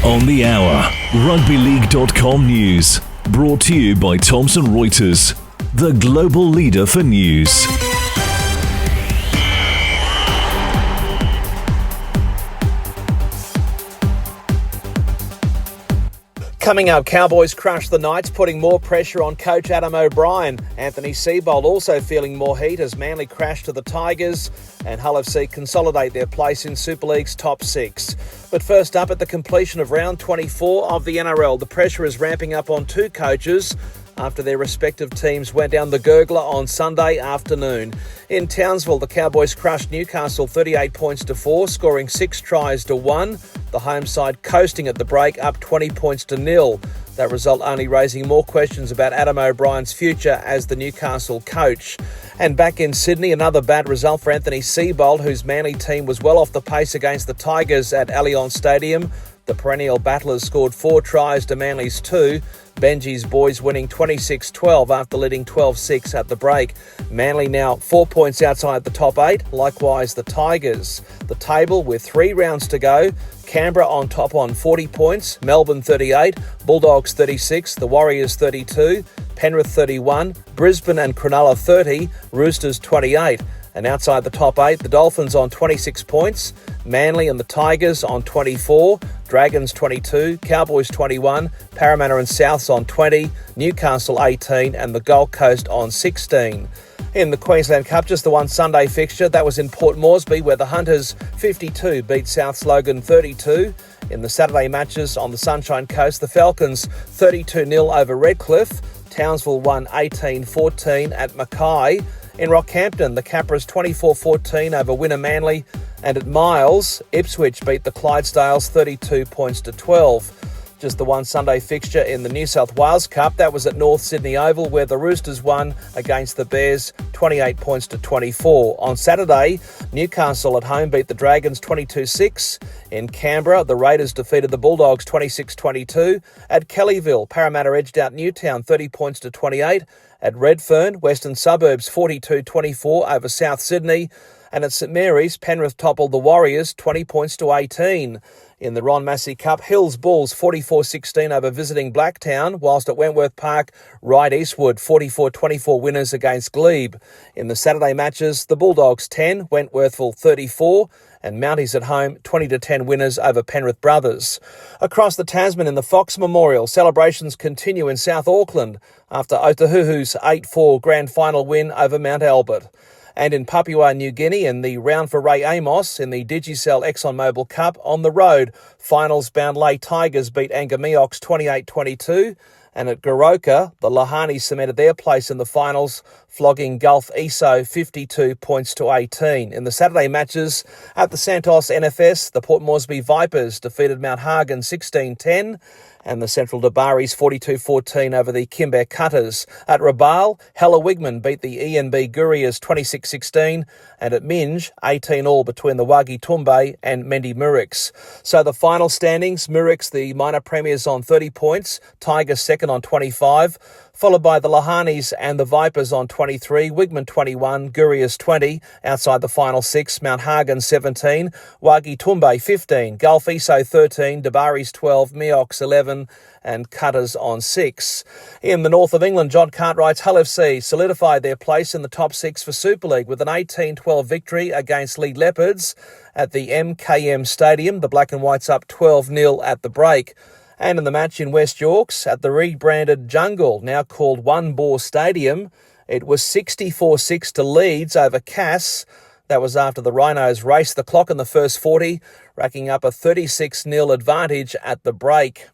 On the hour, rugbyleague.com news. Brought to you by Thomson Reuters, the global leader for news. Coming up, Cowboys crush the Knights, putting more pressure on coach Adam O'Brien. Anthony Seibold also feeling more heat as Manly crash to the Tigers, and Hull FC consolidate their place in Super League's top six. But first up, at the completion of round 24 of the NRL, the pressure is ramping up on two coaches after their respective teams went down the gurgler on Sunday afternoon. In Townsville, the Cowboys crushed Newcastle 38 points to 4, scoring 6 tries to 1. The home side coasting at the break, up 20 points to 0. That result only raising more questions about Adam O'Brien's future as the Newcastle coach. And back in Sydney, another bad result for Anthony Seibold, whose Manly team was well off the pace against the Tigers at Allianz Stadium. The perennial battlers scored 4 tries to Manly's 2. Benji's boys winning 26-12 after leading 12-6 at the break. Manly now 4 points outside the top 8, likewise the Tigers. The table with 3 rounds to go. Canberra on top on 40 points, Melbourne 38, Bulldogs 36, the Warriors 32, Penrith 31, Brisbane and Cronulla 30, Roosters 28. And outside the top 8, the Dolphins on 26 points, Manly and the Tigers on 24, Dragons 22, Cowboys 21, Parramatta and Souths on 20, Newcastle 18 and the Gold Coast on 16. In the Queensland Cup, just the one Sunday fixture, that was in Port Moresby, where the Hunters 52 beat South Logan 32. In the Saturday matches on the Sunshine Coast, the Falcons 32-0 over Redcliffe, Townsville won 18-14 at Mackay. In Rockhampton, the Capras 24-14 over Winner Manly, and at Miles, Ipswich beat the Clydesdales 32 points to 12. Just the one Sunday fixture in the New South Wales Cup, that was at North Sydney Oval, where the Roosters won against the Bears 28 points to 24. On Saturday, Newcastle at home beat the Dragons 22-6. In Canberra, the Raiders defeated the Bulldogs 26-22. At Kellyville, Parramatta edged out Newtown 30 points to 28. At Redfern, Western Suburbs 42-24 over South Sydney. And at St Mary's, Penrith toppled the Warriors 20 points to 18. In the Ron Massey Cup, Hills Bulls 44-16 over visiting Blacktown, whilst at Wentworth Park, Ryde Eastwood 44-24 winners against Glebe. In the Saturday matches, the Bulldogs 10, Wentworthville 34, and Mounties at home 20-10 winners over Penrith Brothers. Across the Tasman in the Fox Memorial, celebrations continue in South Auckland after Otahuhu's 8-4 grand final win over Mount Albert. And in Papua New Guinea, in the round for Ray Amos in the Digicel ExxonMobil Cup on the road, finals-bound Lay Tigers beat Angamiox 28-22. And at Goroka, the Lahanis cemented their place in the finals, flogging Gulf ESO 52 points to 18. In the Saturday matches at the Santos NFS, the Port Moresby Vipers defeated Mount Hagen 16-10. And the Central Dabaris 42-14 over the Kimber Cutters. At Rabaul, Hella Wigman beat the ENB Gurias 26-16, and at Minge, 18-all between the Wagi Tumbe and Mendy Murricks. So the final standings, Murricks, the minor premiers on 30 points, Tigers second on 25, followed by the Lahanis and the Vipers on 23, Wigman 21, Gurias 20, outside the final 6, Mount Hagen 17, Wagi Tumbe 15, Gulf ESO 13, Dabaris 12, Miox 11, and Cutters on 6. In the north of England, John Cartwright's Hull FC solidified their place in the top 6 for Super League with an 18-12 victory against Leeds Leopards at the MKM Stadium. The Black and Whites up 12-0 at the break. And in the match in West Yorks at the rebranded Jungle, now called One Bore Stadium, it was 64-6 to Leeds over Cass. That was after the Rhinos raced the clock in the first 40, racking up a 36-0 advantage at the break.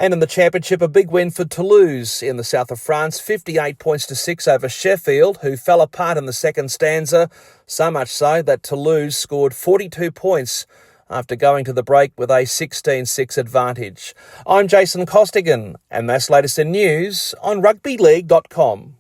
And in the Championship, a big win for Toulouse in the south of France, 58 points to 6 over Sheffield, who fell apart in the second stanza, so much so that Toulouse scored 42 points after going to the break with a 16-6 advantage. I'm Jason Costigan, and that's latest in news on rugbyleague.com.